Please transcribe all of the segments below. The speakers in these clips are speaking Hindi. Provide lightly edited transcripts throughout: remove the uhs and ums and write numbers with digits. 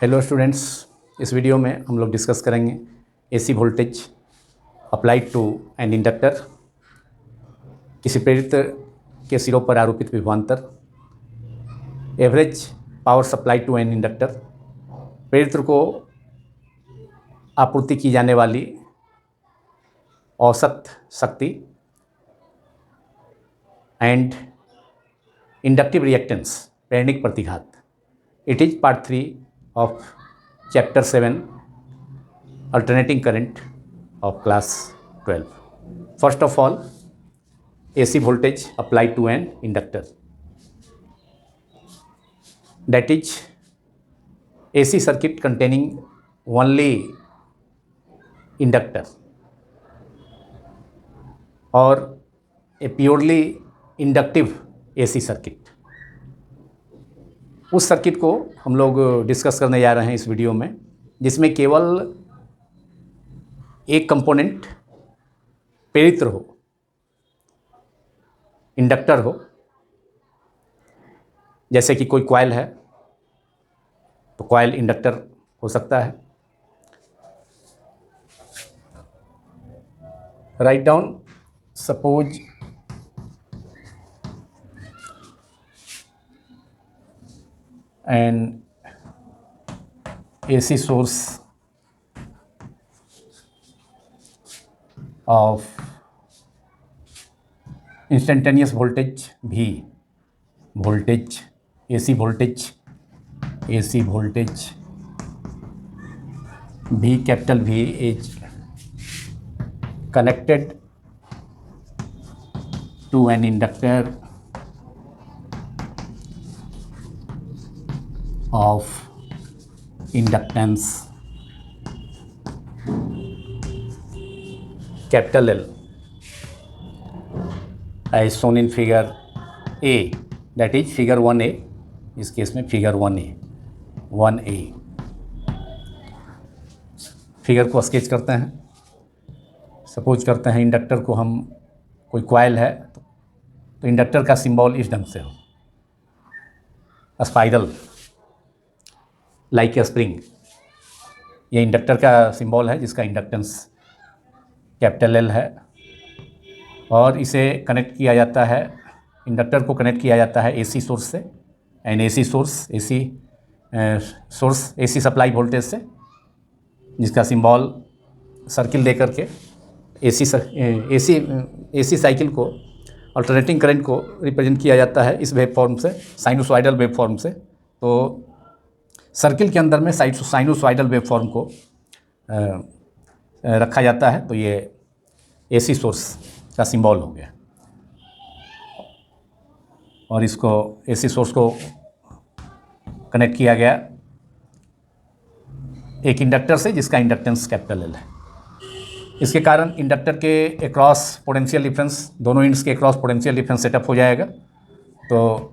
हेलो स्टूडेंट्स, इस वीडियो में हम लोग डिस्कस करेंगे AC voltage applied to an inductor, किसी प्रेरित के सिरों पर आरोपित विभवांतर, average power supply to an inductor, प्रेरित्र को आपूर्ति की जाने वाली औसत शक्ति, एंड इंडक्टिव रिएक्टेंस प्रेरणिक प्रतिघात। It is part 3 of chapter 7 alternating current of class 12. First of all, AC voltage applied to an inductor, that is AC circuit containing only inductor or a purely inductive AC circuit. उस सर्किट को हम लोग डिस्कस करने जा रहे हैं इस वीडियो में, जिसमें केवल एक कंपोनेंट प्रेरित्र हो, इंडक्टर हो। जैसे कि कोई कॉइल है तो कॉइल इंडक्टर हो सकता है। Write down, suppose an AC source of instantaneous voltage V, AC voltage V, capital V is connected to an inductor of inductance capital L, as shown in figure A, that is figure 1A। इस केस में फिगर 1A फिगर को स्केच करते हैं। सपोज करते हैं इंडक्टर को हम, कोई कॉइल है तो इंडक्टर का सिंबल इस ढंग से हो, स्पाइरल लाइक ए स्प्रिंग। ये इंडक्टर का सिंबल है जिसका इंडक्टेंस कैपिटल एल है, और इसे कनेक्ट किया जाता है, इंडक्टर को कनेक्ट किया जाता है एसी सोर्स से, N AC source AC supply voltage से, जिसका सिंबल सर्किल दे करके एसी साइकिल को, अल्टरनेटिंग करंट को रिप्रेजेंट किया जाता है इस वेव फॉर्म से, साइनोसॉइडल वेव फॉर्म से। तो सर्किल के अंदर में साइनोसॉइडल वेव फॉर्म को रखा जाता है। तो ये एसी सोर्स का सिंबल हो गया, और इसको एसी सोर्स को कनेक्ट किया गया एक इंडक्टर से जिसका इंडक्टेंस कैपिटल एल है। इसके कारण इंडक्टर के अक्रॉस पोटेंशियल डिफरेंस, दोनों एंड्स के अक्रॉस पोटेंशियल डिफरेंस सेटअप हो जाएगा। तो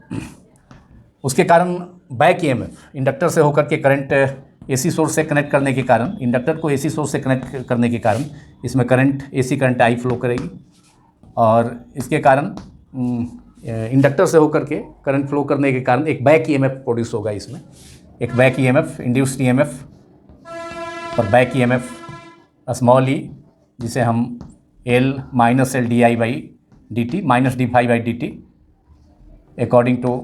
उसके कारण बैक ईएमएफ, इंडक्टर से होकर के करंट एसी सोर्स से कनेक्ट करने के कारण, इंडक्टर को एसी सोर्स से कनेक्ट करने के कारण इसमें current, AC current I flow करेगी, और इसके कारण इंडक्टर से होकर के करंट फ्लो करने के कारण एक बैक ईएमएफ प्रोड्यूस होगा। इसमें एक बैक ईएमएफ, इंड्यूस्ड ईएमएफ और बैक ईएमएफ स्मॉल ई, जिसे हम L minus L d i by d t minus d phi by d t according to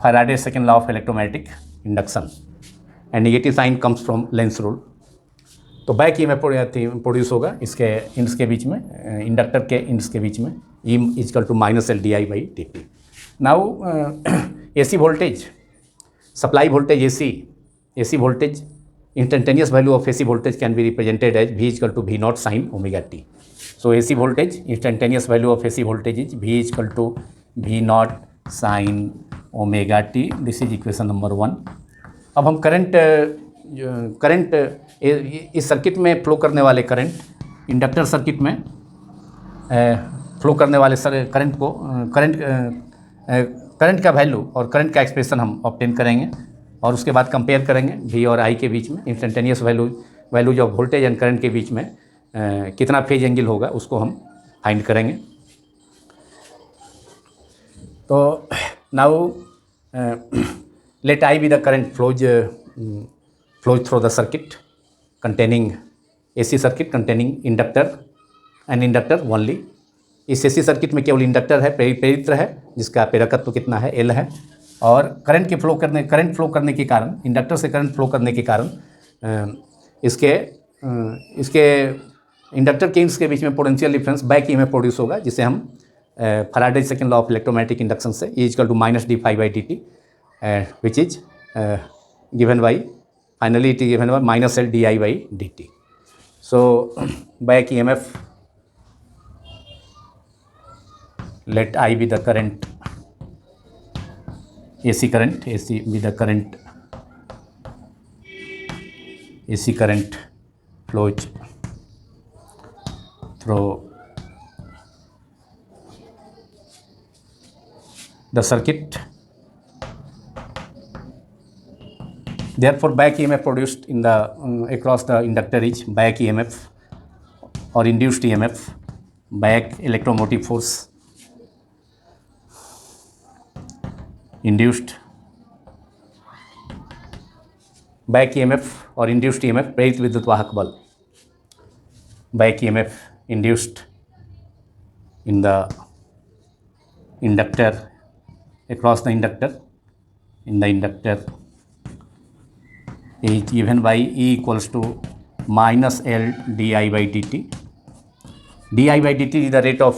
Faraday's second law of electromagnetic induction, and negative sign comes from Lenz rule। तो बैक ईएमएफ प्रोड्यूस होगा इसके इंड्स के बीच में, इंडक्टर के इंड्स के बीच में, E equal to minus L d i by d t. Now AC voltage, supply voltage AC voltage, instantaneous value of AC voltage can be represented as V equal to V naught sine omega t. So AC voltage, instantaneous value of AC voltage is V equal to V naught sine omega t. This is equation number 1। अब हम करंट इस सर्किट में फ्लो करने वाले करंट, इंडक्टर सर्किट में फ्लो करने वाले करंट को, करंट का वैल्यू और करंट का एक्सप्रेशन हम ऑब्टेन करेंगे, और उसके बाद कंपेयर करेंगे V और I के बीच में, इंस्टेंटेनियस वैल्यू जो वोल्टेज एंड करंट के बीच में कितना फेज एंगल होगा उसको हम फाइंड करेंगे। तो now let I be the current flows through the circuit containing AC circuit containing inductor and inductor only. इस AC सर्किट में केवल इंडक्टर है, प्रेरित्र है, जिसका प्रेरकत्व कितना है, L है, और करंट फ्लो करने के कारण, इंडक्टर से करंट फ्लो करने के कारण इसके इंडक्टर के इंड्स के बीच में potential difference back EMF produce होगा, जिसे हम Faraday second law of electromagnetic induction से E equal to minus d∅dt which is given by, finally it is given by minus L di/dt. So back EMF, let I be the current, AC current, AC be the current, AC current flows through the circuit. Therefore back EMF produced in the across the inductor is back EMF or induced EMF, back electromotive force, induced back EMF or induced EMF प्रेरित विद्युत वाहक बल, back EMF induced in the inductor across the inductor, in the inductor is given by E equals to minus L di/dt. di/dt is the rate of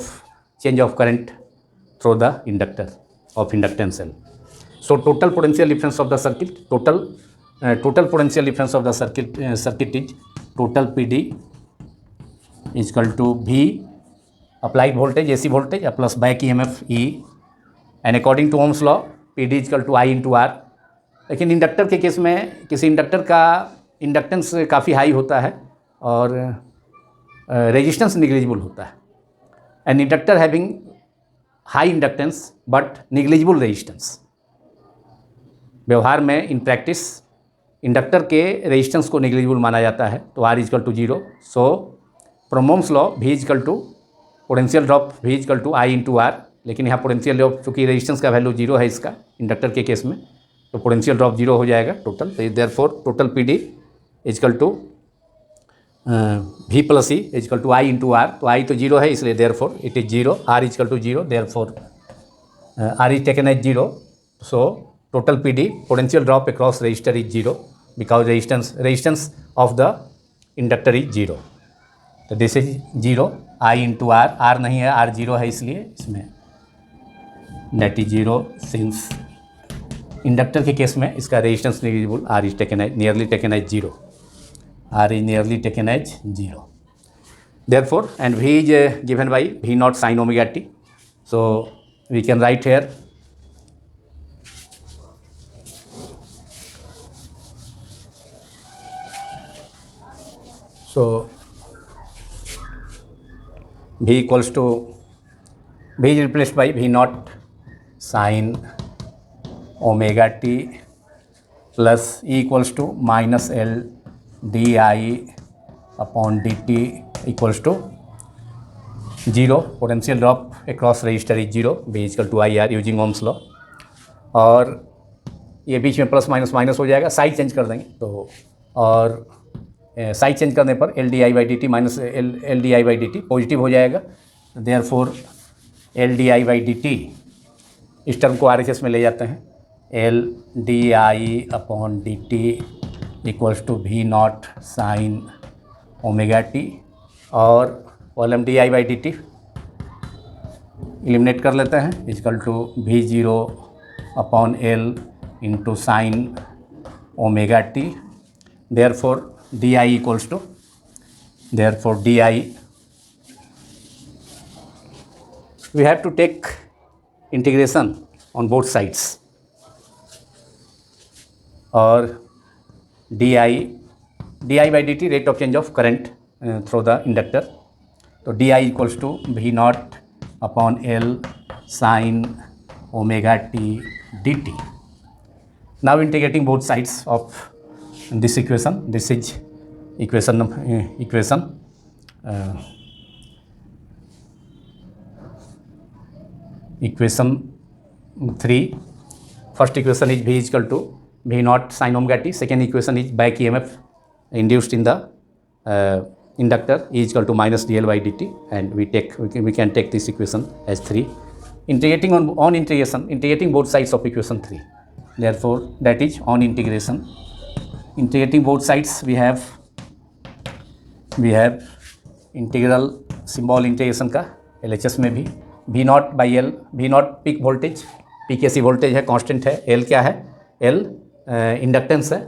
change of current through the inductor of inductance L. So total potential difference of the circuit, total potential difference of the circuit is total PD is equal to V applied voltage, AC voltage, plus back EMF E, and according to Ohm's law PD is equal to I into R. लेकिन इंडक्टर के केस में किसी इंडक्टर का इंडक्टेंस काफ़ी हाई होता है और रेजिस्टेंस निग्लिजिबल होता है. An inductor having high inductance but negligible resistance. व्यवहार में इन प्रैक्टिस इंडक्टर के रेजिस्टेंस को निग्लिजिबल माना जाता है. तो R equal to 0. So from Ohm's law V equal to potential drop V equal to I into R. लेकिन यहाँ पोटेंशियल ड्रॉप, चूँकि रेजिस्टेंस का वैल्यू 0 है इसका इंडक्टर के केस में, तो पोटेंशियल ड्रॉप 0 हो जाएगा टोटल. तो therefore total P D equal to V plus E equal to I into R. तो आई तो 0 है, इसलिए therefore it is 0. R equal to 0, therefore R is taken as 0. So total P D potential drop across resistor is 0 because resistance of the inductor is 0. तो this is 0, I into R. R नहीं है, R 0 है, इसलिए इसमें नेट इज 0 सिंस इंडक्टर के केस में इसका resistance negligible. R is taken as nearly taken as 0. R is nearly taken as 0. Therefore, and V is given by V naught sin omega t. So we can write here V equals to V is replaced by V naught sin omega t plus E equals to minus L di/dt equals to 0. Potential drop across resistor is 0. V equal to I R using Ohm's law. और ये बीच में प्लस माइनस माइनस हो जाएगा, साइड चेंज कर देंगे तो, और साइड चेंज करने पर L di/dt minus L di/dt positive हो जाएगा. देयरफॉर L di/dt इस टर्म को RHS में ले जाते हैं. L di/dt equals to V naught sine omega t, और कॉलम di/dt एलिमिनेट कर लेते हैं, equal to V0/L into sine omega t. Therefore di equals to, therefore di we have to take integration on both sides, और di/dt rate of change of current through the inductor. तो di equals to V0/L sine omega t dt. Now integrating both sides of this equation. This is equation 3. First equation is V equal to V naught sin omega t. Second equation is back EMF induced in the inductor is equal to minus dl by dt, and we can take this equation as 3. Integrating on integration, integrating both sides of equation 3. Therefore, that is on integration. Integrating both sides, we have integral symbol integration का LHS में भी V naught by L, V naught peak voltage, peak AC voltage है, कांस्टेंट है, L क्या है, L इंडक्टेंस है,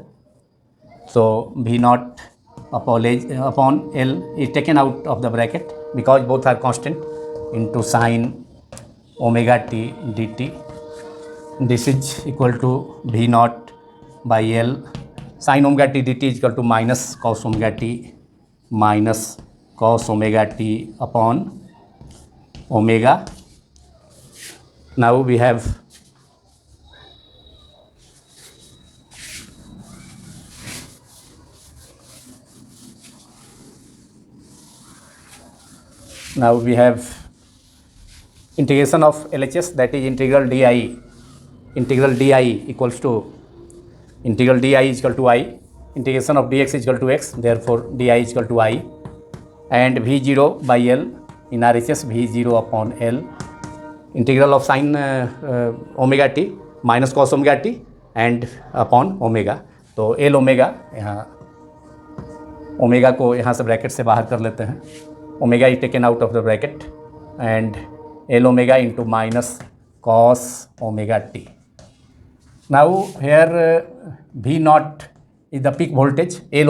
so V naught upon L is taken out of the bracket because both are constant into sine omega t d t. This is equal to V naught by L sine omega t d t is equal to minus cos omega T minus cos omega t upon omega. Now we have integration of LHS, that is integral di. Integral di equals to integral di is equal to I. Integration of dx is equal to x, therefore di is equal to I, and V0 by L in RHS V0 upon L. Integral of sin omega t minus cos omega t and upon omega. तो L ओमेगा, यहाँ ओमेगा को यहाँ से ब्रैकेट से बाहर कर लेते हैं. Omega is taken out of the bracket and L omega into minus cos omega T. Now here V not is the peak voltage. L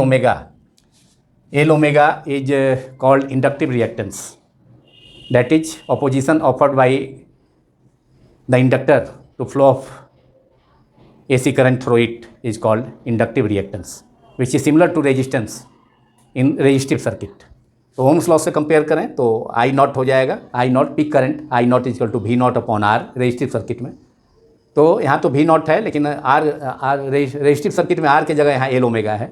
omega is called inductive reactance, that is opposition offered by the inductor to flow of AC current through it is called inductive reactance, which is similar to resistance in resistive circuit. तो ओम्स लॉ से कंपेयर करें तो I नॉट हो जाएगा, I naught peak current, I naught is equal to V naught upon R resistive circuit में. तो यहाँ तो V नॉट है, लेकिन R रेजिस्टिव सर्किट में R के जगह यहाँ L ओमेगा है,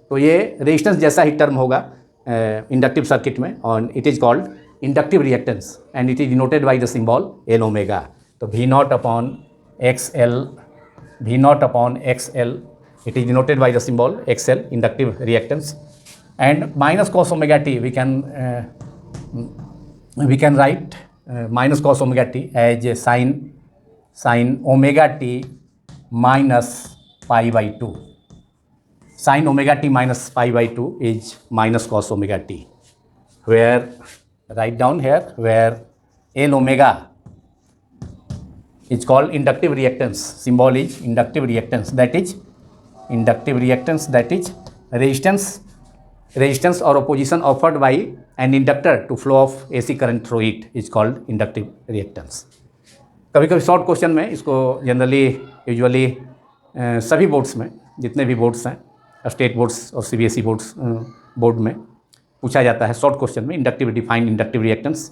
तो ये रेजिस्टेंस जैसा ही टर्म होगा इंडक्टिव सर्किट में, और it is called inductive reactance and it is denoted by the symbol L omega. तो V naught upon XL, V naught upon XL, it is denoted by the symbol XL inductive reactance, and minus cos omega t we can write minus cos omega t as sin omega t minus pi by 2. Sin omega t minus pi by 2 is minus cos omega t. Where, write down here, where L omega is called inductive reactance. Symbol is inductive reactance. That is inductive reactance. That is resistance or opposition offered by an inductor to flow of AC current through it is called inductive reactance. कभी कभी शॉर्ट क्वेश्चन में इसको जनरली यूजुअली सभी बोर्ड्स में, जितने भी बोर्ड्स हैं, स्टेट बोर्ड्स और CBSE बोर्ड्स बोर्ड में पूछा जाता है शॉर्ट क्वेश्चन में, inductive defined inductive reactance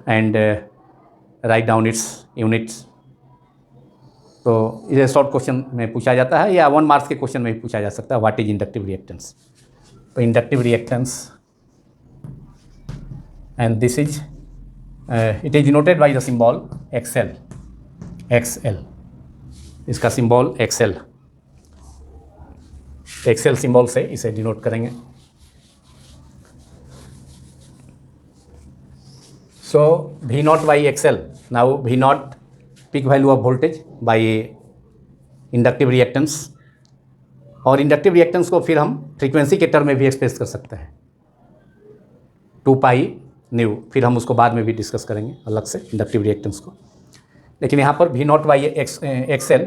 and write down it's units. तो इसे शॉर्ट क्वेश्चन में पूछा जाता है, या 1 मार्क्स के क्वेश्चन में भी पूछा जा सकता है, व्हाट इज इंडक्टिव रिएक्टेंस. तो inductive reactance and this is it is denoted by the symbol XL. इसका सिंबल XL, XL सिंबल से इसे डिनोट करेंगे. So V naught by XL. Now V naught peak value of voltage by inductive reactance, और इंडक्टिव रिएक्टेंस को फिर हम फ्रीक्वेंसी के टर्म में भी एक्सप्रेस कर सकते हैं, 2 पाई न्यू. फिर हम उसको बाद में भी डिस्कस करेंगे अलग से इंडक्टिव रिएक्टेंस को. लेकिन यहाँ पर V naught by XL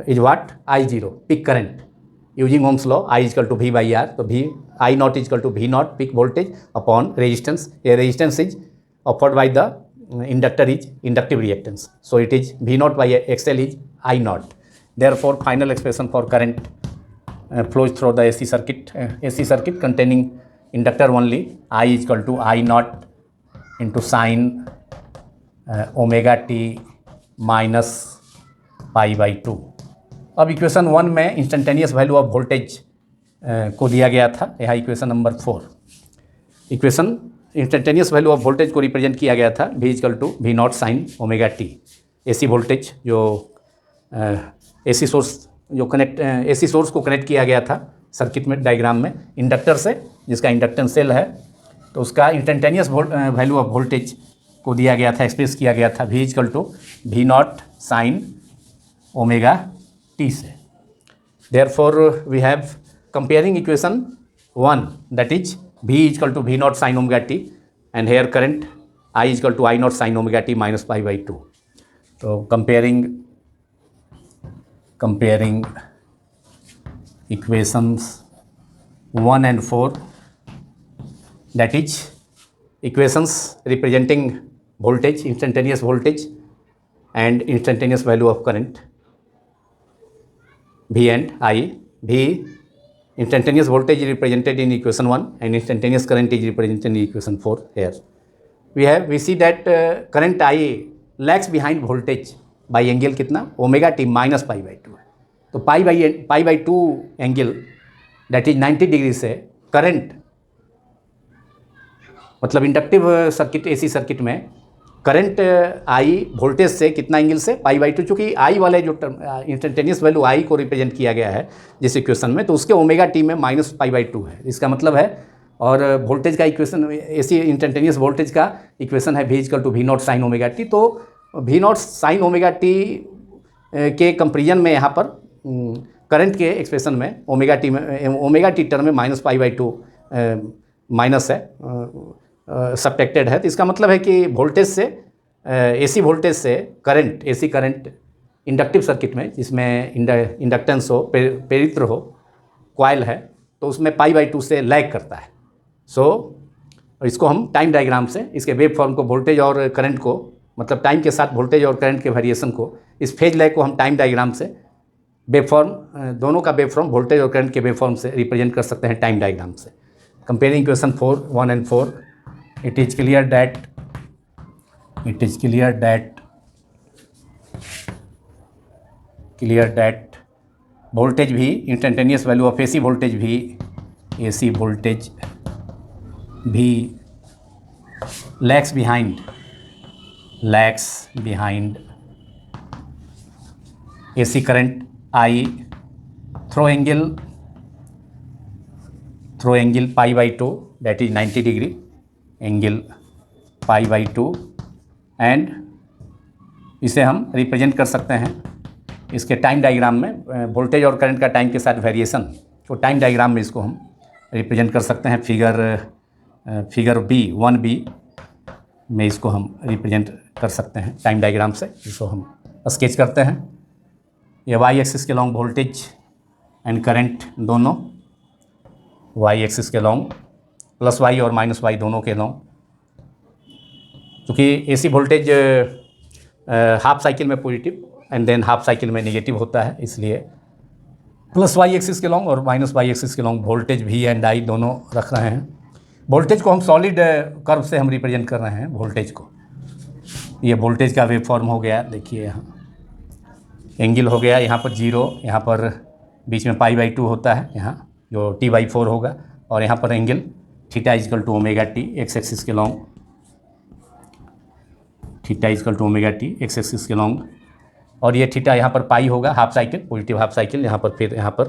is what, I0 peak current using Ohm's law, I equal to V by R. तो I naught equal to V naught peak voltage upon resistance. ये resistance is offered by the inductor is inductive reactance, so it is V naught by XL is I naught. Therefore final expression for current flows through the AC circuit containing inductor only, I is equal to I naught into sin omega t minus pi by 2. अब इक्वेशन 1 में इंस्टेंटेनियस वैल्यू ऑफ वोल्टेज को दिया गया था, यह equation number 4. Equation instantaneous value of voltage को रिप्रेजेंट किया गया था V equal to V naught sine omega t. AC voltage जो एसी सोर्स जो एसी सोर्स को कनेक्ट किया गया था सर्किट में डायग्राम में इंडक्टर से, जिसका इंडक्टेंस सेल है, तो उसका इंस्टेंटेनियस वैल्यू ऑफ वोल्टेज को दिया गया था, एक्सप्रेस किया गया था V = V0 sine omega t से। Therefore we have comparing equation 1 that is V = V0 sine omega t and here current I = I0 sine omega t minus π/2। तो comparing equations 1 and 4, that is equations representing voltage, instantaneous voltage and instantaneous value of current V and I. V instantaneous voltage is represented in equation 1 and instantaneous current is represented in equation 4. Here we see that current I lags behind voltage by angle कितना ओमेगा टी माइनस π/2 है। तो π/2 एंगल दैट इज 90 डिग्री से करंट, मतलब इंडक्टिव सर्किट एसी सर्किट में करंट आई वोल्टेज से कितना एंगल से π/2, चूँकि आई वाले जो इंस्टेंटेनियस वैल्यू आई को रिप्रेजेंट किया गया है जिस इक्वेशन में, तो उसके ओमेगा टी में माइनस π/2 है, इसका मतलब है। और वोल्टेज का इक्वेशन एसी इंस्टेंटेनियस वोल्टेज का इक्वेशन है V = V0 sine omega t. तो V0 साइन ओमेगा टी के कंपेरिजन में यहाँ पर करंट के एक्सप्रेशन में ओमेगा टी टर्म में माइनस π/2 माइनस है, सब्ट्रैक्टेड है। तो इसका मतलब है कि वोल्टेज से एसी वोल्टेज से current, AC current inductive circuit में जिसमें इंडक्टेंस हो, प्रेरित्र हो, कॉइल है, तो उसमें π/2 से लैग करता है। इसको हम टाइम डायग्राम से इसके वेव फॉर्म को, वोल्टेज और करंट को, मतलब टाइम के साथ वोल्टेज और करंट के वेरिएशन को, इस फेज लैग को हम टाइम डायग्राम से वेव फॉर्म, दोनों का वेव फॉर्म वोल्टेज और करंट के वेव फॉर्म से रिप्रेजेंट कर सकते हैं टाइम डायग्राम से। Comparing equation 1 and 4, it is clear that voltage V, instantaneous value of AC voltage V lags behind AC current I through angle π/2, that is 90 degree angle π/2, and इसे हम रिप्रेजेंट कर सकते हैं इसके टाइम डायग्राम में, वोल्टेज और करंट का टाइम के साथ वेरिएशन को टाइम डायग्राम में इसको हम रिप्रेजेंट कर सकते हैं। फिगर B1b में इसको हम रिप्रेजेंट कर सकते हैं टाइम डायग्राम से। इसको हम स्केच करते हैं। ये y एक्सिस के लॉन्ग वोल्टेज एंड करंट दोनों, y एक्सिस के लॉन्ग प्लस y और माइनस y दोनों के लॉन्ग, क्योंकि एसी वोल्टेज हाफ साइकिल में positive and than half cycle में नेगेटिव होता है, इसलिए प्लस y एक्सिस के लॉन्ग और माइनस y एक्सिस के long voltage V and I दोनों रख रहे हैं। वोल्टेज को हम सॉलिड कर्व से हम रिप्रेजेंट कर रहे हैं वोल्टेज को। ये वोल्टेज का वेव फॉर्म हो गया, देखिए यहाँ एंगल हो गया, यहाँ पर 0, यहाँ पर बीच में π/2 होता है, यहाँ जो t/4 होगा, और यहाँ पर angle theta = omega t x axis के along, theta = omega t x axis के लॉन्ग, और ये थीटा यहाँ पर पाई होगा, half cycle, positive half cycle, यहाँ पर फिर यहाँ पर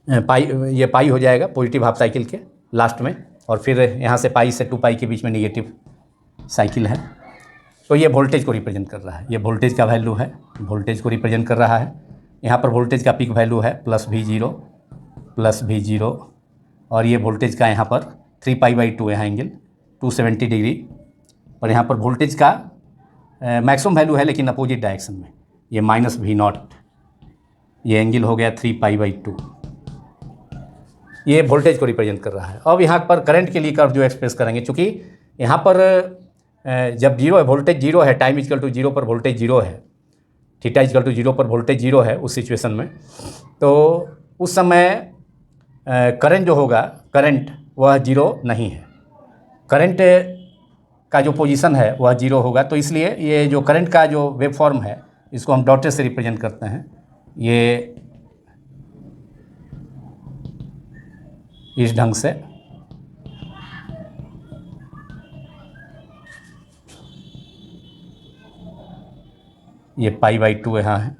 ये पाई हो जाएगा पॉजिटिव हाफ साइकिल के लास्ट में, और फिर यहाँ से पाई से 2π के बीच में नेगेटिव साइकिल है। तो ये वोल्टेज को रिप्रेजेंट कर रहा है, ये वोल्टेज का वैल्यू है, वोल्टेज को रिप्रेजेंट कर रहा है। यहाँ पर वोल्टेज का पीक वैल्यू है प्लस V0, और ये वोल्टेज का यहाँ पर 3π/2 यहाँ एंगल 270 डिग्री, और यहाँ पर वोल्टेज का मैक्सिमम वैल्यू है लेकिन अपोजिट डायरेक्शन में, ये -V0, ये एंगल हो गया 3π/2, ये वोल्टेज को रिप्रेजेंट कर रहा है। अब यहाँ पर करंट के लिए कर्व जो एक्सप्रेस करेंगे, चूँकि यहाँ पर जब 0 है, वोल्टेज 0 है, टाइम = 0 पर वोल्टेज 0 है, थीटा = 0 पर वोल्टेज 0 है उस सिचुएशन में, तो उस समय करंट जो होगा, करंट वह 0 नहीं है, करंट का जो पोजीशन है वह 0 होगा। तो इसलिए ये जो करंट का जो वेव फॉर्म है इसको हम डॉटेड से रिप्रेजेंट करते हैं, ये इस ढंग से। ये π/2 यहाँ है।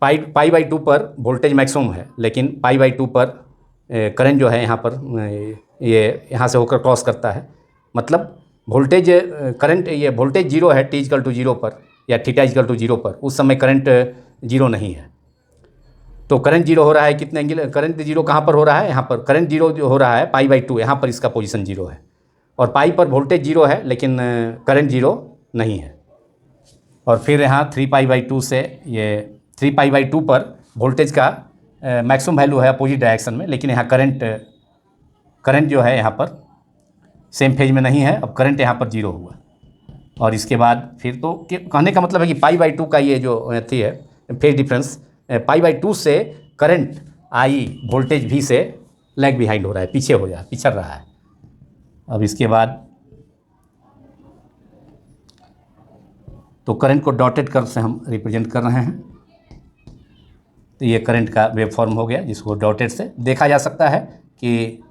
π/2 पर वोल्टेज मैक्सिमम है, लेकिन π/2 पर करंट जो है यहाँ पर ये यहाँ से होकर क्रॉस करता है। मतलब वोल्टेज करंट ये वोल्टेज जीरो है t=0 पर या θ=0 पर, उस समय करंट जीरो नहीं है। तो करंट जीरो हो रहा है कितने एंगल, करंट जीरो कहाँ पर हो रहा है, यहाँ पर करंट जीरो जो हो रहा है π/2, यहाँ पर इसका पोजीशन जीरो है। और पाई पर वोल्टेज जीरो है लेकिन करंट जीरो नहीं है। और फिर यहाँ 3π/2 से ये 3π/2 पर वोल्टेज का मैक्सिमम वैल्यू है अपोजिट डायरेक्शन में, लेकिन यहाँ करंट जो है यहाँ पर सेम फेज में नहीं है। अब करंट यहाँ पर जीरो हुआ। और इसके बाद फिर तो कहने का मतलब है कि π/2 का ये जो अथी है फेज डिफरेंस, π/2 से करंट आई वोल्टेज V से लैग बिहाइंड हो रहा है, पीछे हो जाए, पिछड़ रहा है। अब इसके बाद तो करंट को डॉटेड कर्व से हम रिप्रेजेंट कर रहे हैं। तो ये करंट का वेव फॉर्म हो गया, जिसको डॉटेड से देखा जा सकता है कि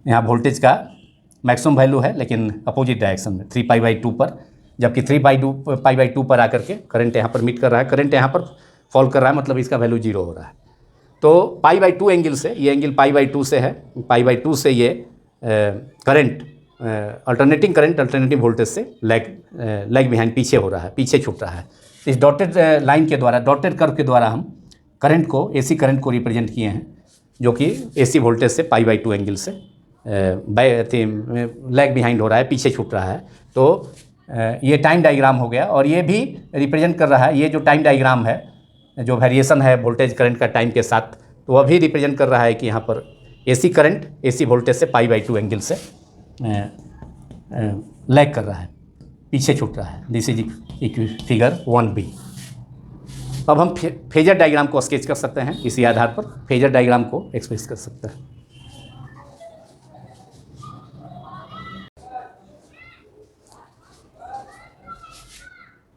यहाँ वोल्टेज का मैक्सिमम वैल्यू है लेकिन अपोजिट डायरेक्शन में 3π/2 पर, जबकि 3π/2 पर आकर के करंट यहाँ पर मीट कर रहा है, करंट यहाँ पर फॉल कर रहा है, मतलब इसका वैल्यू जीरो हो रहा है। तो π/2 एंगल से, ये एंगल π/2 से है, π/2 से ये current alternating current alternative voltage से लैग बिहाइंड पीछे हो रहा है, पीछे छूट रहा है। इस डॉटेड लाइन के द्वारा, डॉटेड कर्व के द्वारा हम करंट को, AC करंट को रिप्रेजेंट किए हैं, जो कि AC वोल्टेज से π/2 एंगल से लैग बिहाइंड हो रहा है, पीछे छूट रहा है। तो ये टाइम डायग्राम हो गया। और ये भी रिप्रेजेंट कर रहा है, ये जो टाइम डायग्राम है, जो वेरिएशन है वोल्टेज करंट का टाइम के साथ, तो वह भी रिप्रेजेंट कर रहा है कि यहाँ पर AC करंट AC वोल्टेज से π/2 एंगल से लैग कर रहा है, पीछे छूट रहा है। This is figure 1b। अब हम फेजर डायग्राम को स्केच कर सकते हैं, इसी आधार पर फेजर डायग्राम को एक्सप्रेस कर सकते हैं।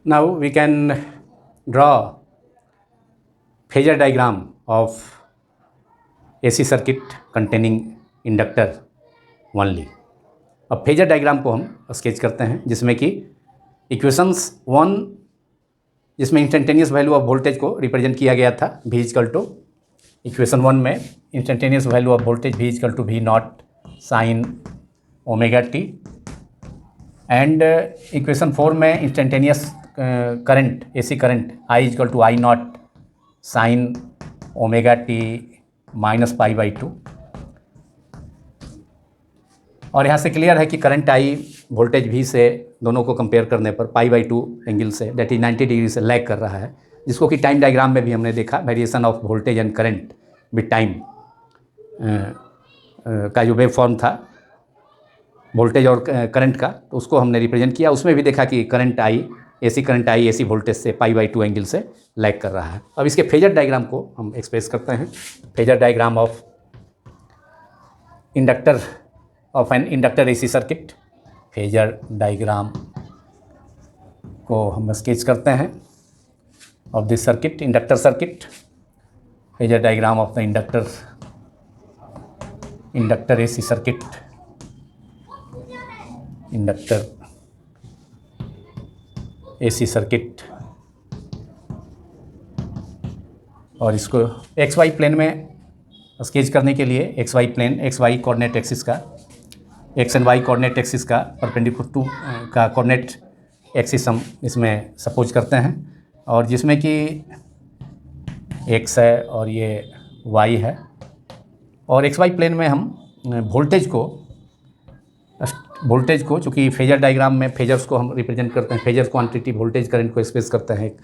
Now we can draw phasor diagram of AC circuit containing inductor only. अब फेजर डायग्राम को हम स्केच करते हैं, जिसमें कि इक्वेशंस 1, जिसमें इंस्टेंटेनियस वैल्यू ऑफ वोल्टेज को रिप्रेजेंट किया गया था V = इक्वेशन 1 में instantaneous value of voltage V = V0 sin ωt, and equation 4 में instantaneous current AC current I = I0 sin ωt -π/2। और यहाँ से क्लियर है कि करंट I वोल्टेज V से दोनों को कंपेयर करने पर π/2 एंगल से, दैट इज 90 डिग्री से लैग कर रहा है, जिसको कि टाइम डायग्राम में भी हमने देखा। Variation of voltage and current with time का जो वेव फॉर्म था वोल्टेज और करंट का, तो उसको हमने रिप्रेजेंट किया। उसमें भी देखा कि करंट I AC वोल्टेज से π/2 एंगल से लैग कर रहा है। अब इसके फेजर डायग्राम को हम एक्सप्रेस करते हैं। Phasor diagram of inductor of an inductor AC circuit, phasor diagram को हम स्केच करते हैं of this circuit, inductor circuit. Phasor diagram of the inductor AC circuit, inductor AC circuit. और इसको XY प्लेन में स्केच करने के लिए XY plane, XY coordinate axis का, X and Y coordinate axis का परपेंडिकुलर टू का कोऑर्डिनेट एक्सिस हम इसमें सपोज करते हैं, और जिसमें कि X है और ये Y है। और XY प्लेन में हम वोल्टेज को चूँकि फेजर डायग्राम में फेजर्स को हम रिप्रेजेंट करते हैं, फेजर क्वांटिटी वोल्टेज करंट को एक्सप्रेस करते हैं एक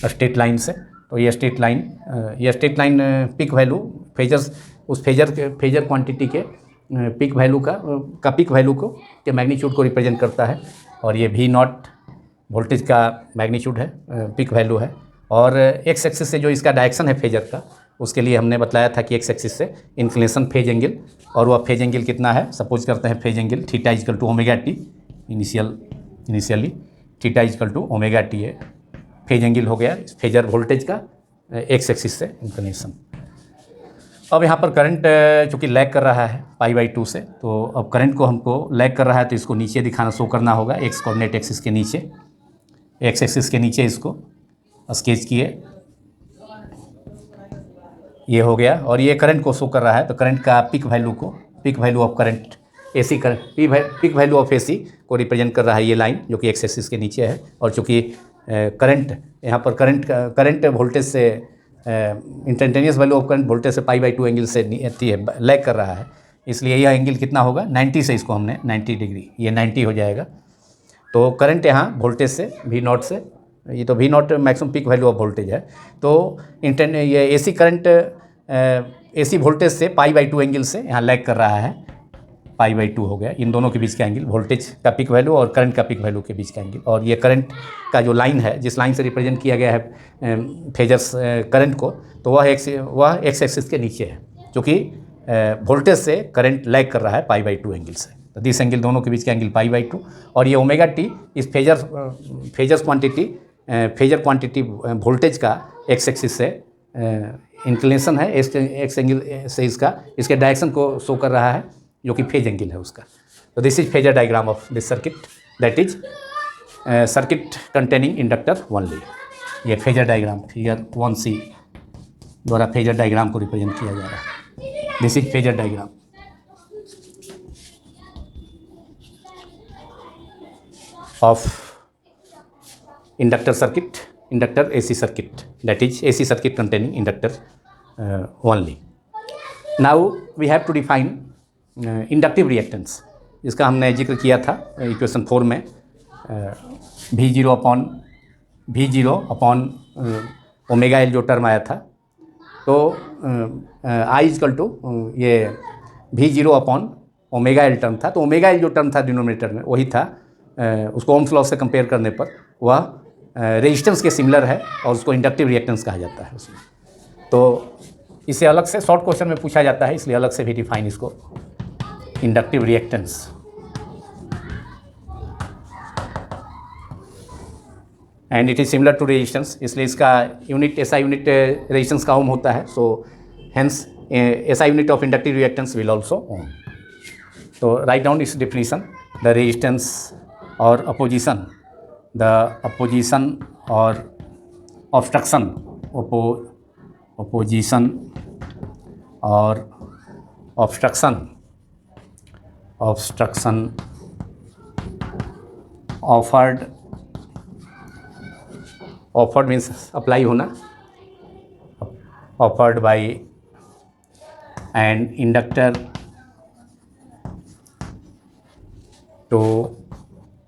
स्ट्रेट लाइन से। तो ये straight line peak value phasors, उस फेजर क्वांटिटी के पिक वैल्यू का पिक वैल्यू को के मैग्नीट्यूड को रिप्रेजेंट करता है। और ये V0 वोल्टेज का मैग्नीट्यूड है, पिक वैल्यू है। और एक्स एक्सिस से जो इसका डायरेक्शन है फेजर का, उसके लिए हमने बताया था कि एक्स एक्सिस से इंक्लिनेशन फेज एंगल, और वह फेज एंगल कितना है, सपोज करते हैं phase angle θ = ωt। Initially θ = ωt है फेज एंगल हो गया फेजर वोल्टेज का एक्स एक्सिस से इंक्लिनेशन। अब यहाँ पर करंट चूँकि लैग कर रहा है π/2 से, तो अब करंट को हमको लैग कर रहा है तो इसको नीचे दिखाना शो करना होगा, एक्स कोऑर्डिनेट एक्सिस के नीचे, एक्स एक्सिस के नीचे इसको स्केच किए, ये हो गया। और ये करंट को शो कर रहा है, तो करंट का peak value of current AC current, peak value of AC को रिप्रेजेंट कर रहा है ये लाइन, जो कि एक्स एक्सिस के नीचे है। और चूँकि करंट यहाँ पर करंट वोल्टेज से instantaneous value of current voltage से π/2 एंगल से लैग कर रहा है, इसलिए यह एंगल कितना होगा 90 से, इसको हमने 90 डिग्री, ये 90 हो जाएगा। तो करंट यहाँ वोल्टेज से V0 से, ये तो V0 maximum peak value of voltage है, तो ये AC करंट AC वोल्टेज से π/2 एंगल से यहाँ लैग कर रहा है, π/2 हो गया इन दोनों के बीच का एंगल, वोल्टेज का पिक वैल्यू और करंट का पिक वैल्यू के बीच का एंगल। और ये करंट का जो लाइन है, जिस लाइन से रिप्रेजेंट किया गया है फेजर्स करंट को, तो वह एक्स एक्सिस के नीचे है, क्योंकि वोल्टेज से करंट लैग कर रहा है π/2 एंगल से। तो दिस एंगल, दोनों के बीच का एंगल π/2, और ये ओमेगा टी इस फेजर क्वांटिटी वोल्टेज का एक्स एक्सिस से इंक्लिनेशन है, एक्स एंगल से इसके डायरेक्शन को शो कर रहा है, जो कि फेज एंगल है उसका। तो this is phasor diagram of this circuit, that is circuit containing inductor only. ये फेजर डायग्राम फिगर 1C द्वारा फेजर डायग्राम को रिप्रेजेंट किया जा रहा है। This is phasor diagram of inductor circuit, inductor AC circuit, that is AC circuit containing inductor only. Now we have to define inductive reactance, जिसका हमने जिक्र किया था इक्वेशन 4 में, V0 अपॉन ओमेगा एल जो टर्म आया था, तो I इक्वल टू ये V0 upon omega L term था, तो ओमेगा एल जो टर्म था डिनोमिनेटर में वही था, उसको ओम्स लॉ से कंपेयर करने पर वह रेजिस्टेंस के सिमिलर है और उसको इंडक्टिव रिएक्टेंस कहा जाता है उसमें। तो इसे अलग से शॉर्ट क्वेश्चन में पूछा जाता है, इसलिए अलग से भी डिफाइन इसको, inductive reactance. And it is similar to resistance, इसलिए इसका यूनिट SI यूनिट रेजिस्टेंस का ओम होता है, so hence SI unit of inductive reactance will also ohm. तो राइट डाउन इस डेफिनेशन, द रेजिस्टेंस और अपोजिशन, द अपोजिशन और ऑब्स्ट्रक्शन, अपोजिशन और ऑब्स्ट्रक्शन ऑफर्ड मीन्स अप्लाई होना, offered by an inductor to,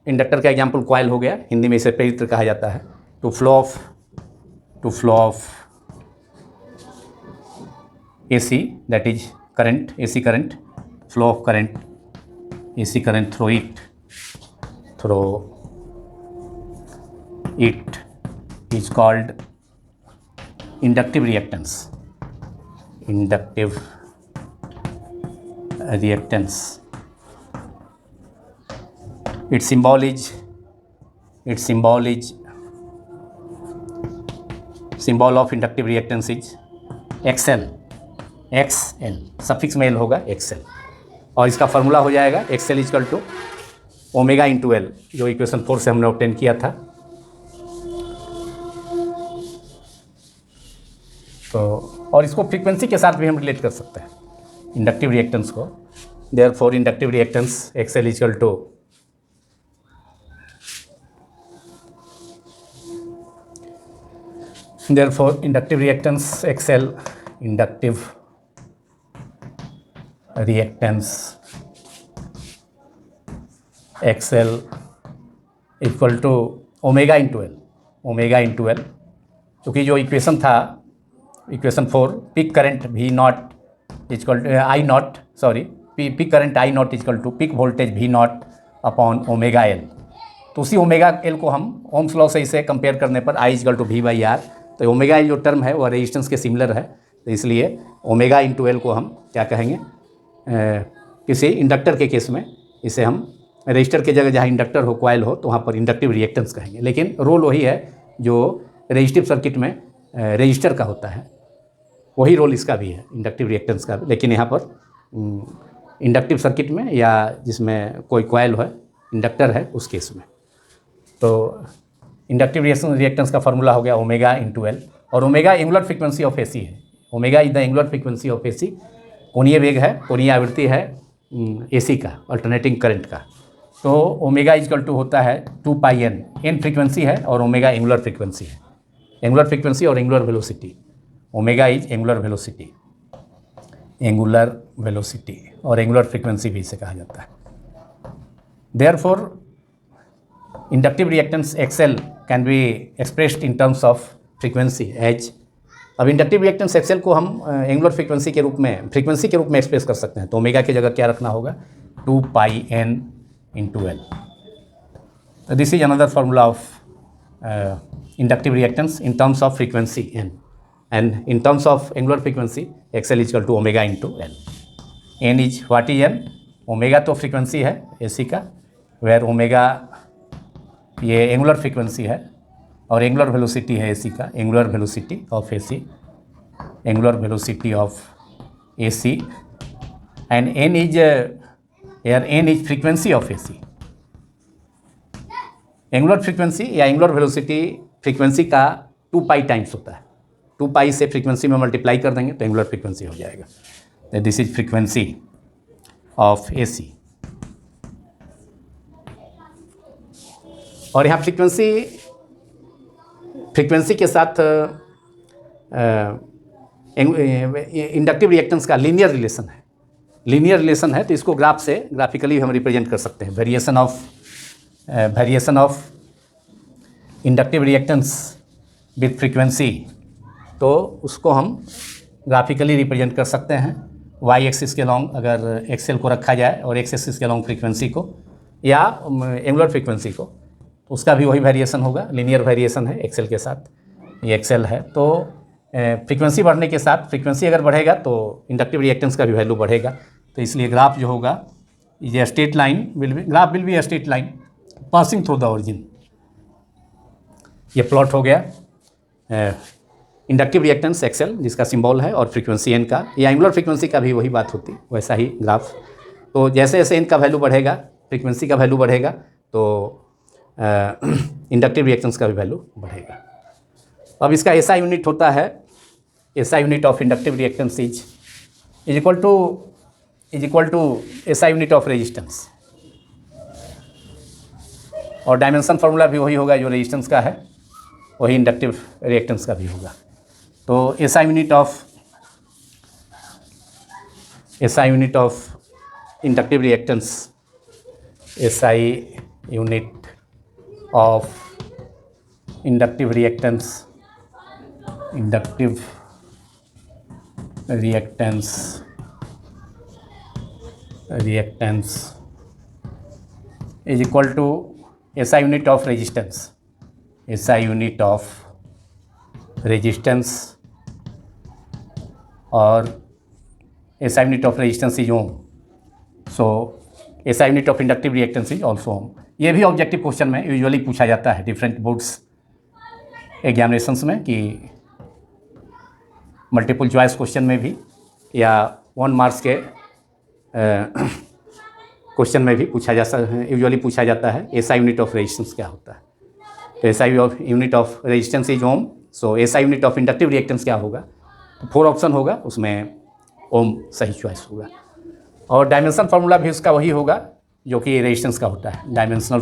inductor का एग्जाम्पल कॉइल हो गया, हिंदी में इसे प्रेरित्र कहा जाता है, to flow of AC, that is current, AC current, flow of current, AC current through it is called inductive reactance. Its symbol of inductive reactance is XL, suffix में L होगा XL, और इसका फॉर्मूला हो जाएगा XL equal to omega into L, जो इक्वेशन 4 से हमने ऑब्टेन किया था। तो और इसको फ्रीक्वेंसी के साथ भी हम रिलेट कर सकते हैं इंडक्टिव रिएक्टेंस को। Therefore inductive reactance XL equal to inductive reactance XL, inductive reactance XL equal to omega into L, क्योंकि जो इक्वेशन था equation 4, peak current V0 equal peak current I0 equal to peak voltage V0 upon omega L। तो उसी ओमेगा L को हम ओम्स लॉ से इसे कंपेयर करने पर I इक्वल टू V/R, तो ओमेगा L जो टर्म है वह रेजिस्टेंस के सिमिलर है, तो इसलिए ओमेगा इंटू L को हम क्या कहेंगे, किसी इंडक्टर के केस में इसे हम रजिस्टर के जगह जहाँ इंडक्टर हो, कॉइल हो, तो वहाँ पर इंडक्टिव रिएक्टेंस कहेंगे, लेकिन रोल वही है जो रेजिस्टिव सर्किट में रजिस्टर का होता है। वही रोल इसका भी है, इंडक्टिव रिएक्टेंस का भी, लेकिन यहाँ पर इंडक्टिव सर्किट में या जिसमें कोई कॉइल है, इंडक्टर है, उस केस में। तो इंडक्टिव रिएक्टेंस का फार्मूला हो गया ओमेगा इंटू एल, और omega angular frequency of AC है। Omega is the angular frequency of AC, कोणीय वेग है, कोणीय आवृत्ति है एसी का, अल्टरनेटिंग करंट का। तो ओमेगा इजकल टू होता है 2 पाई एन, एन फ्रीक्वेंसी है और ओमेगा एंगुलर फ्रीक्वेंसी है, एंगुलर फ्रीक्वेंसी और angular velocity. Omega is angular velocity, angular velocity, और एंगुलर फ्रीक्वेंसी भी इसे कहा जाता है। Therefore inductive reactance XL can be expressed in terms of frequency as. अब इंडक्टिव रिएक्टेंस एक्सएल को हम एंगुलर फ्रीक्वेंसी के रूप में, फ्रीक्वेंसी के रूप में एक्सप्रेस कर सकते हैं। तो ओमेगा की जगह क्या रखना होगा, 2 pi n into L. This is another formula of inductive reactance in terms of frequency n, and in terms of angular frequency XL is equal to omega into L. N is what is N? Omega तो फ्रीक्वेंसी है AC का, वेयर ओमेगा ये एंगुलर फ्रीक्वेंसी है और एंगुलर वेलोसिटी है AC का, angular velocity of AC, angular velocity of AC, and N is here N is frequency of AC। Angular frequency या एंगुलर वेलोसिटी फ्रीक्वेंसी का 2 पाई टाइम्स होता है। 2 पाई से फ्रीक्वेंसी में मल्टीप्लाई कर देंगे तो एंगुलर फ्रीक्वेंसी हो जाएगा। तो this is frequency of AC. और यहाँ फ्रीक्वेंसी के साथ इंडक्टिव रिएक्टेंस का लीनियर रिलेशन है। लीनियर रिलेशन है तो इसको ग्राफ से, ग्राफिकली हम रिप्रेजेंट कर सकते हैं। Variation of inductive reactance with frequency, तो उसको हम ग्राफिकली रिप्रेजेंट कर सकते हैं। वाई एक्सिस के लॉन्ग अगर एक्सेल को रखा जाए और एक्स एक्सिस के लॉन्ग फ्रीक्वेंसी को या एंगुलर फ्रीक्वेंसी को, तो उसका भी वही वेरिएशन होगा, लीनियर वेरिएशन है एक्सेल के साथ, ये एक्सेल है। तो फ्रीक्वेंसी बढ़ने के साथ, फ्रीक्वेंसी अगर बढ़ेगा तो इंडक्टिव रिएक्टेंस का भी वैल्यू बढ़ेगा। तो इसलिए ग्राफ जो होगा, ये straight line graph will be a straight line passing through the origin. ये प्लॉट हो गया इंडक्टिव रिएक्टेंस एक्सएल जिसका सिंबल है, और फ्रीक्वेंसी एन का, या एंगुलर फ्रीक्वेंसी का भी वही बात होती, वैसा ही ग्राफ। तो जैसे जैसे एन का वैल्यू बढ़ेगा, फ्रीक्वेंसी का वैल्यू बढ़ेगा, तो इंडक्टिव रिएक्टेंस का भी वैल्यू बढ़ेगा। अब इसका एसआई यूनिट होता है, SI unit of inductive reactance is equal to SI unit of resistance, और डायमेंशन फार्मूला भी वही होगा जो रेजिस्टेंस का है, वही इंडक्टिव रिएक्टेंस का भी होगा। तो SI unit of inductive reactance, SI unit of inductive reactance is equal to SI unit of resistance, SI unit of resistance, और SI unit of resistance is ohm. So SI unit of inductive reactance is also ohm. ये भी ऑब्जेक्टिव क्वेश्चन में यूजुअली पूछा जाता है डिफरेंट बोर्ड्स एग्जामिनेशंस में, कि मल्टीपल चॉइस क्वेश्चन में भी या 1 मार्क्स के क्वेश्चन में भी यूजुअली पूछा जाता है SI यूनिट ऑफ रेजिस्टेंस क्या होता है। तो SI unit of resistance is ohm. So SI unit of inductive reactance क्या होगा, 4 ऑप्शन होगा, उसमें ओम सही चॉइस होगा। और डायमेंशन फार्मूला भी उसका वही होगा जो कि रेजिस्टेंस का होता है। Dimension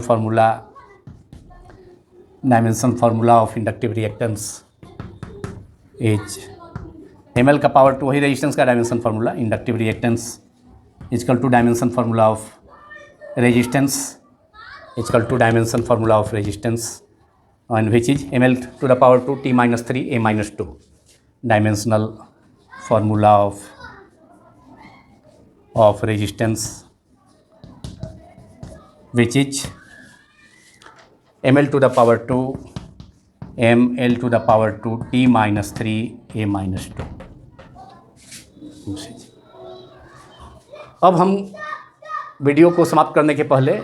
formula of inductive reactance is ml का पावर 2, वही रेजिस्टेंस का dimension formula, inductive reactance is equal to dimension formula of resistance is equal to dimension formula of resistance, and which is ml to the power 2 t minus 3 a minus 2, dimensional formula of resistance, which is ml to the power 2 ml to the power 2 t minus 3 a minus 2। अब हम वीडियो को समाप्त करने के पहले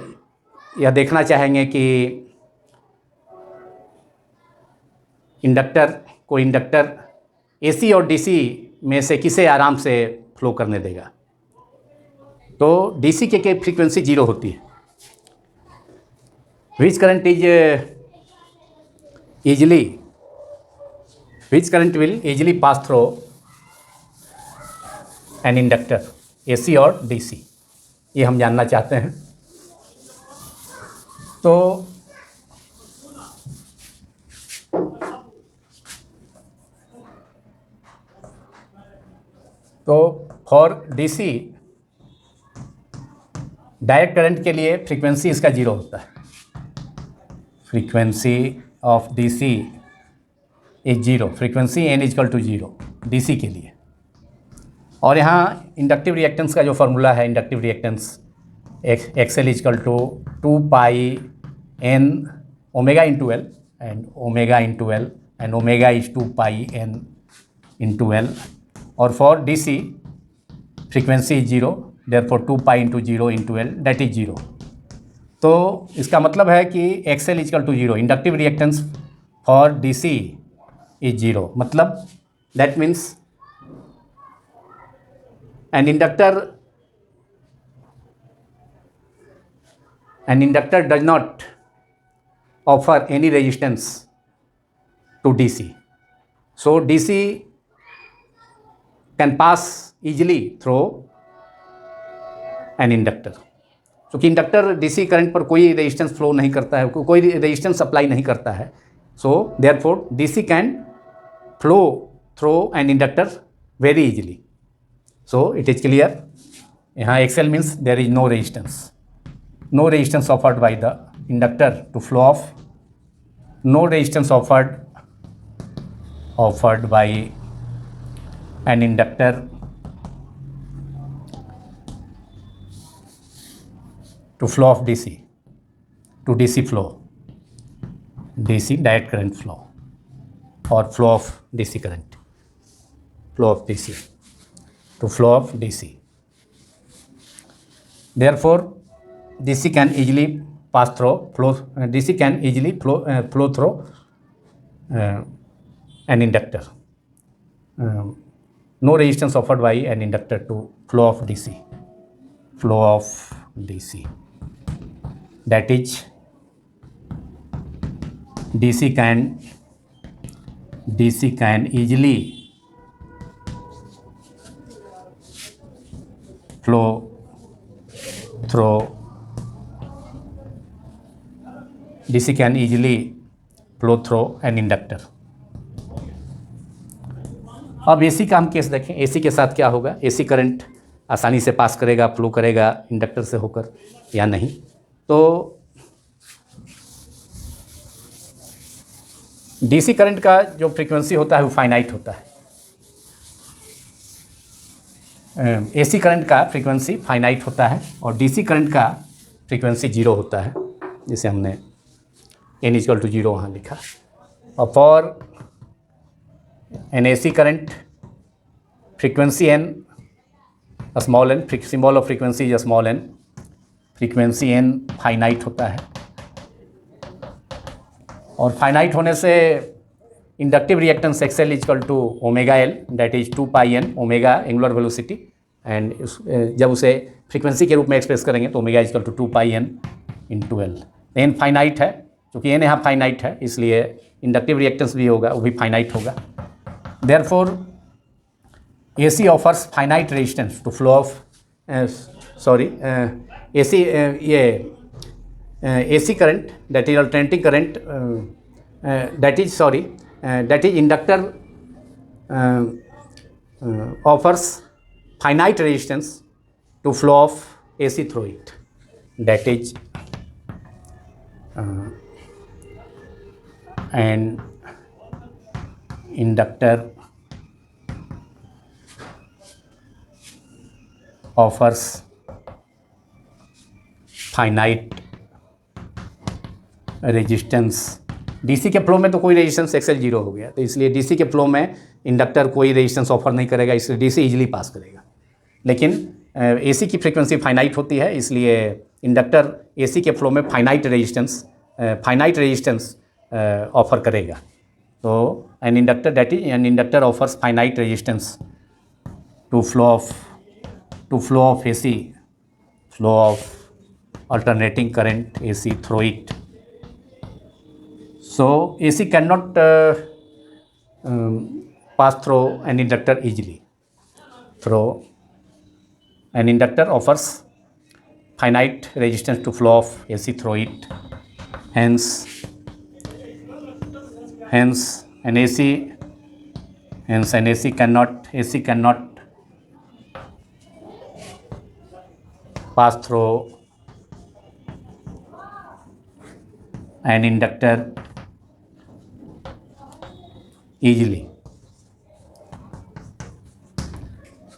यह देखना चाहेंगे कि इंडक्टर AC और DC में से किसे आराम से फ्लो करने देगा? तो डीसी के फ्रीक्वेंसी 0 होती है। विच current will easily pass through an inductor, AC और डीसी, ये हम जानना चाहते हैं। तो फॉर डीसी डायरेक्ट करंट के लिए फ्रीक्वेंसी इसका 0 होता है। Frequency of DC is 0, frequency n is equal to 0 DC के लिए। और यहाँ इंडक्टिव रिएक्टेंस का जो फार्मूला है, inductive reactance XL is equal to 2 pi n omega into L, and omega into L, and omega is 2 pi n into L. और for DC frequency is 0, therefore 2 pi into 0 into L, that is 0। तो इसका मतलब है कि XL is equal to 0, inductive reactance for DC is 0, मतलब that means an inductor does not offer any resistance to DC. So DC can pass easily through an inductor. क्योंकि इंडक्टर डीसी करंट पर कोई रेजिस्टेंस फ्लो नहीं करता है, कोई रेजिस्टेंस अप्लाई नहीं करता है। So therefore DC can flow through an inductor very easily. So it is clear, यहाँ XL means there is no resistance offered by the inductor to flow off, no resistance offered by an inductor to flow off DC, to DC flow, DC direct current flow, or flow of DC current, flow of DC. To flow of DC. Therefore, DC can easily pass through DC can easily flow through an inductor. No resistance offered by an inductor to flow of DC. Flow of DC. That is, DC can easily flow through DC can easily flow through an inductor. अब एसी का हम केस देखें, एसी के साथ क्या होगा? एसी करंट आसानी से पास करेगा, फ्लो करेगा इंडक्टर से होकर या नहीं? तो डीसी करंट का जो फ्रीक्वेंसी होता है वो फाइनाइट होता है। एसी करंट का फ्रीक्वेंसी फाइनाइट होता है और डीसी करंट का फ्रीक्वेंसी 0 होता है, जिसे हमने n इजकल टू 0 वहाँ लिखा। और for an AC current frequency n small n, symbol of frequency is small n, frequency n finite होता है। और फाइनाइट होने से inductive reactance XL is equal to omega L, that is 2 pi n omega angular velocity, and जब उसे फ्रीक्वेंसी के रूप में एक्सप्रेस करेंगे तो omega is equal to 2 pi n into L. N finite है, क्योंकि n यहाँ फाइनाइट है इसलिए इंडक्टिव रिएक्टेंस भी होगा, वो भी फाइनाइट होगा। Therefore AC offers finite resistance to flow of AC current, that is alternating current, that is inductor offers finite resistance to flow of AC through it, that is and inductor offers finite resistance। DC के फ्लो में तो कोई रेजिस्टेंस एक्सएल 0 हो गया, तो इसलिए डीसी के फ्लो में इंडक्टर कोई रेजिस्टेंस ऑफर नहीं करेगा, इसलिए डीसी इजीली पास करेगा। लेकिन एसी की फ्रीक्वेंसी फाइनाइट होती है, इसलिए इंडक्टर एसी के फ्लो में फाइनाइट रेजिस्टेंस ऑफर करेगा। तो an inductor offers finite resistance to flow of AC, flow of alternating current AC through it. So AC cannot pass through an inductor easily. Through an inductor offers finite resistance to flow of AC through it. Hence an AC cannot pass through an inductor easily.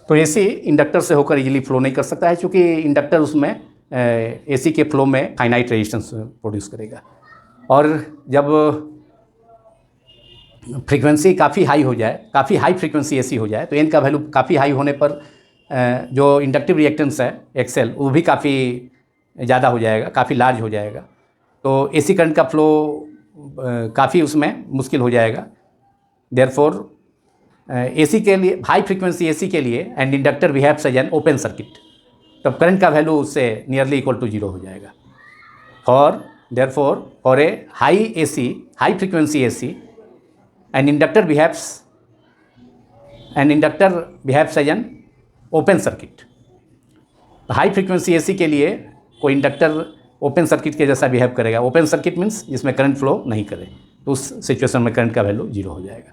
तो एसी इंडक्टर से होकर इजीली फ्लो नहीं कर सकता है, क्योंकि इंडक्टर उसमें एसी के फ्लो में फाइनाइट रेजिस्टेंस प्रोड्यूस करेगा। और जब फ्रीक्वेंसी काफ़ी हाई हो जाए, काफ़ी हाई फ्रीक्वेंसी एसी हो जाए, तो एन का वैल्यू काफ़ी हाई होने पर जो इंडक्टिव रिएक्टेंस है एक्सेल, वो भी काफ़ी ज़्यादा हो जाएगा, काफ़ी लार्ज हो जाएगा। तो एसी करंट का फ्लो काफ़ी उसमें मुश्किल हो जाएगा। देयरफॉर एसी के लिए, हाई फ्रीक्वेंसी एसी के लिए and inductor behaves as an open circuit, तब करंट का वैल्यू उससे नियरली इक्वल टू 0 हो जाएगा। For a high AC, high frequency AC, an inductor behaves as an open circuit. High frequency AC के लिए कोई इंडक्टर ओपन सर्किट के जैसा बिहेव करेगा। ओपन सर्किट मीन्स जिसमें करंट फ्लो नहीं करे, तो उस सिचुएशन में करंट का वैल्यू 0 हो जाएगा।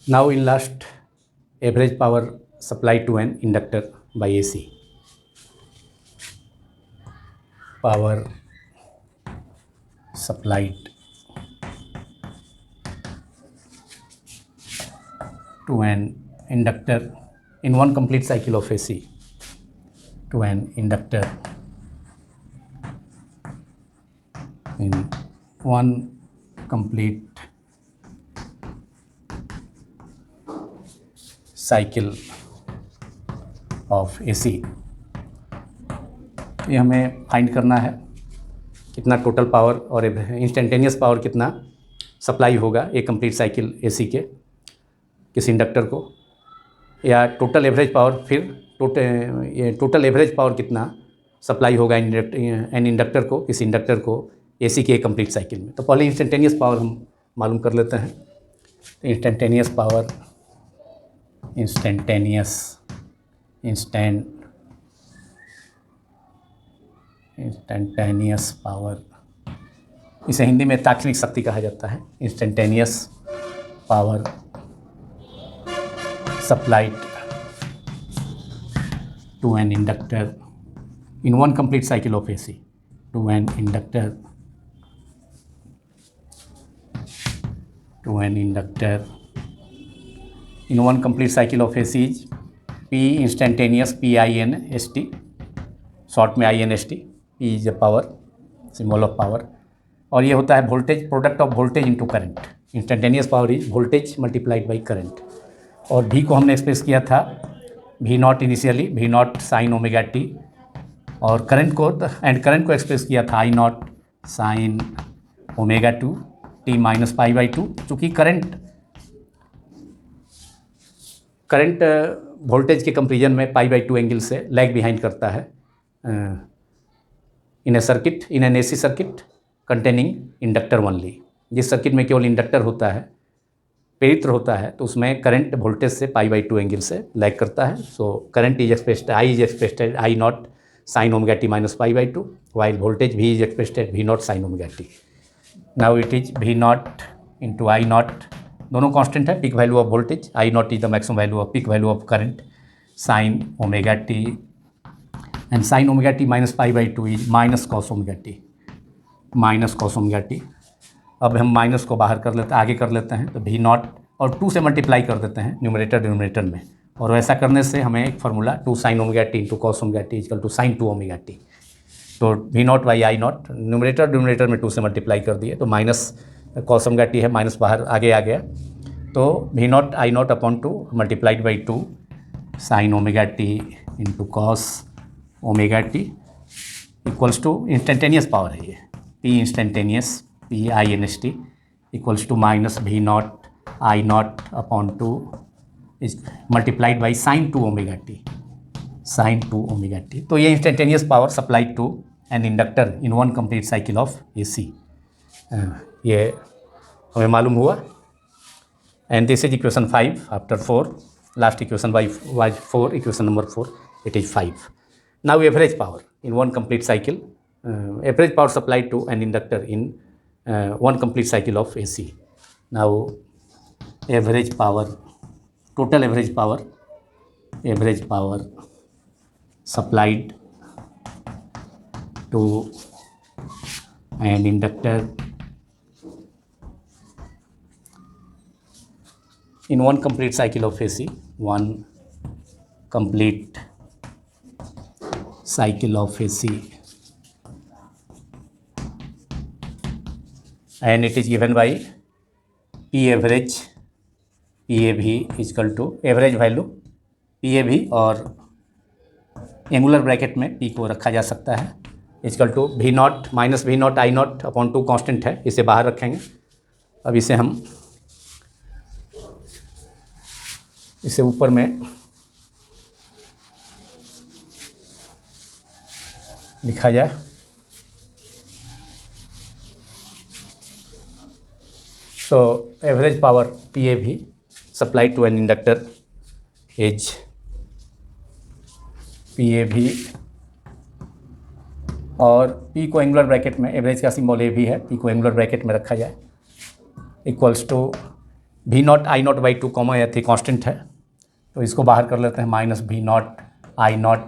Now in last, average power supplied to an inductor by AC. Power supplied to an inductor in one complete cycle of AC, to an inductor in one complete cycle of AC. ये हमें फाइंड करना है कितना टोटल पावर और इंस्टेंटेनियस पावर कितना सप्लाई होगा एक कंप्लीट साइकिल एसी के किसी इंडक्टर को, या टोटल एवरेज पावर, फिर टोटल एवरेज पावर कितना सप्लाई होगा एन इंडक्टर को, किसी इंडक्टर को एसी के एक कंप्लीट साइकिल में। तो पहले इंस्टेंटेनियस पावर हम मालूम कर लेते हैं। इंस्टेंटेनियस पावर, इंस्टेंटेनियस पावर, इसे हिंदी में तात्क्षणिक शक्ति कहा जाता है। Instantaneous power supplied to an inductor in one complete cycle of AC, to an inductor in one complete cycle of AC is P instantaneous, PINST, short में INST, P is the power, symbol of power। और ये होता है voltage, product of voltage into current. Instantaneous power is voltage multiplied by current. और V को हमने एक्सप्रेस किया था V0 initially, V0 sine omega t, और करंट को एक्सप्रेस किया था I0 sine omega 2 t minus pi by 2। चूँकि करंट वोल्टेज के कंपेरिजन में पाई बाई 2 एंगल से लैग बिहाइंड करता है in an AC circuit containing inductor only. जिस सर्किट में केवल इंडक्टर होता है, प्रेरित्र होता है, तो उसमें करंट वोल्टेज से पाई बाई 2 एंगल से लैग करता है। So current is expressed, I is expressed I0 sine omega t minus pi by 2, while voltage V is expressed V0 sine omega T. Now it is V0 into I0, दोनों कांस्टेंट है। Peak value of voltage, I0 is the maximum value off peak value of current, sign omega t, and sign omega t minus pi by 2 is minus cos omega t, minus cos omega T. अब हम माइनस को बाहर कर लेते हैं, आगे कर लेते हैं, तो V0 और 2 से मल्टीप्लाई कर देते हैं न्यूमरेटर डिनोमिनेटर में, और वैसा करने से हमें एक formula 2 sine omega t into cos omega t equal to sine 2 omega t. तो V0 by I0, numerator denominator में 2 से मल्टीप्लाई कर दिए, तो माइनस कॉस ओमेगा टी है, माइनस बाहर आगे आ गया, तो V0 I0 upon 2 multiplied by 2 sine omega t into cos omega t equals to instantaneous power है ये, P instantaneous PINST equals to minus V0 I0 upon 2 is multiplied by sine 2 omega t, sine 2 omega t. तो ये instantaneous power supplied to an inductor in one complete cycle of AC, ये हमें मालूम हुआ। And this is equation 5 after 4, last equation by 4, equation number 4, it is 5। Now average power in one complete cycle, average power supplied to an inductor in one complete cycle of AC. Now average power, total average power supplied to an inductor in one complete cycle of AC, one complete cycle of AC, and it is given by P average, PAV is equal to average value PAV, और एंगुलर ब्रैकेट में P को रखा जा सकता है, equal to V0 minus V0 I0 upon 2 constant है, इसे बाहर रखेंगे। अब इसे हम इसे ऊपर में लिखा जाए, so average power PAV supplied to an inductor is PAV, और P को एंगुलर ब्रैकेट में, एवरेज का सिंबल A भी है, P को एंगुलर ब्रैकेट में रखा जाए, equals to V0 I0 by 2, comma या थी कांस्टेंट है, तो इसको बाहर कर लेते हैं, माइनस V0 I0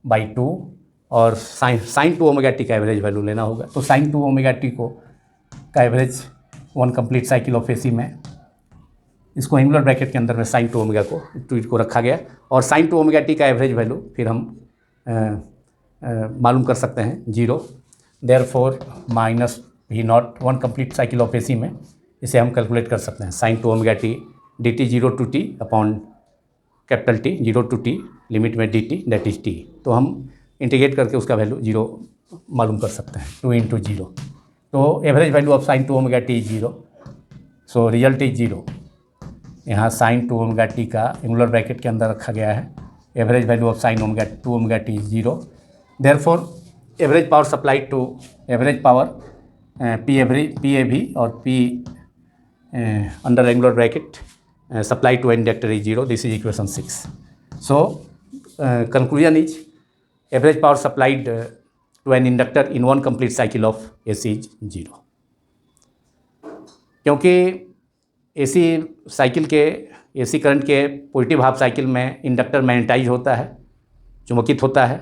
बाई 2, और साइन 2 ओमेगा टी का एवरेज वैल्यू लेना होगा। तो साइन 2 ओमेगा टी को का average one complete cycle of AC में, इसको एंगुलर ब्रैकेट के अंदर में साइन 2 ओमेगा को रखा गया, और साइन 2 ओमेगा टी का एवरेज वैल्यू फिर हम मालूम कर सकते हैं 0। Therefore minus V0 one complete cycle of AC में, इसे हम कैलकुलेट कर सकते हैं, sine 2 omega t dt 0 to t upon capital T 0 to t limit में dt दैट इज t। तो हम इंटीग्रेट करके उसका वैल्यू 0 मालूम कर सकते हैं, 2 into 0। तो average value of sine 2 omega t 0, so result is 0। यहाँ साइन 2 ओमेगा टी का एंगुलर ब्रैकेट के अंदर रखा गया है, average value of sine 2 omega t 0। Therefore average power supplied to, average power PAV और P under angular bracket supply to inductor is 0, this is equation 6। So conclusion is average power supplied to an inductor in one complete cycle of AC is 0। क्योंकि AC साइकिल के, AC करंट के पॉजिटिव हाफ साइकिल में इंडक्टर मैग्नेटाइज होता है, चुंबकित होता है,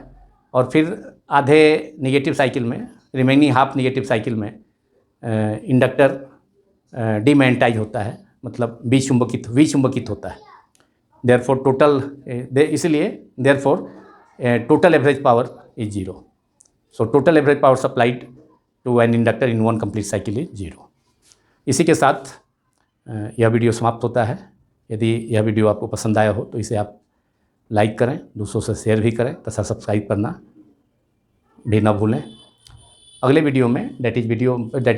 और फिर आधे नेगेटिव साइकिल में, रिमेनिंग हाफ नेगेटिव साइकिल में इंडक्टर डीमैग्नेटाइज होता है, मतलब विचुंबकित होता है। देयरफॉर टोटल, इसलिए therefore total average power is 0। So total average power supplied to an inductor in one complete cycle is 0। इसी के साथ यह वीडियो समाप्त होता है। यदि यह वीडियो आपको पसंद आया हो तो इसे आप लाइक करें, दूसरों से शेयर भी करें तथा सब्सक्राइब करना भी ना भूलें। अगले वीडियो में दैट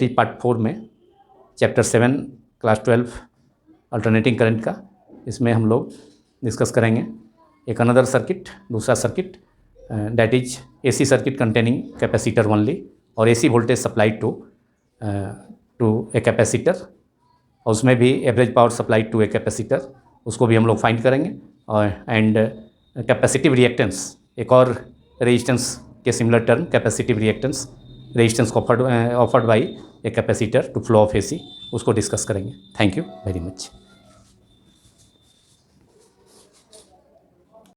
इज पार्ट 4 में चैप्टर 7 क्लास 12 अल्टरनेटिंग करंट का, इसमें हम लोग डिस्कस करेंगे एक अनदर सर्किट, दूसरा circuit that is AC circuit containing capacitor only, और AC voltage supplied to a capacitor, और उसमें भी average power supplied to a capacitor, उसको भी हम लोग फाइंड करेंगे। और एंड कैपेसिटिव रिएक्टेंस, एक और रेजिस्टेंस के similar term capacitive reactance, resistance offered by a capacitor to flow of AC, उसको डिस्कस करेंगे। Thank you very much.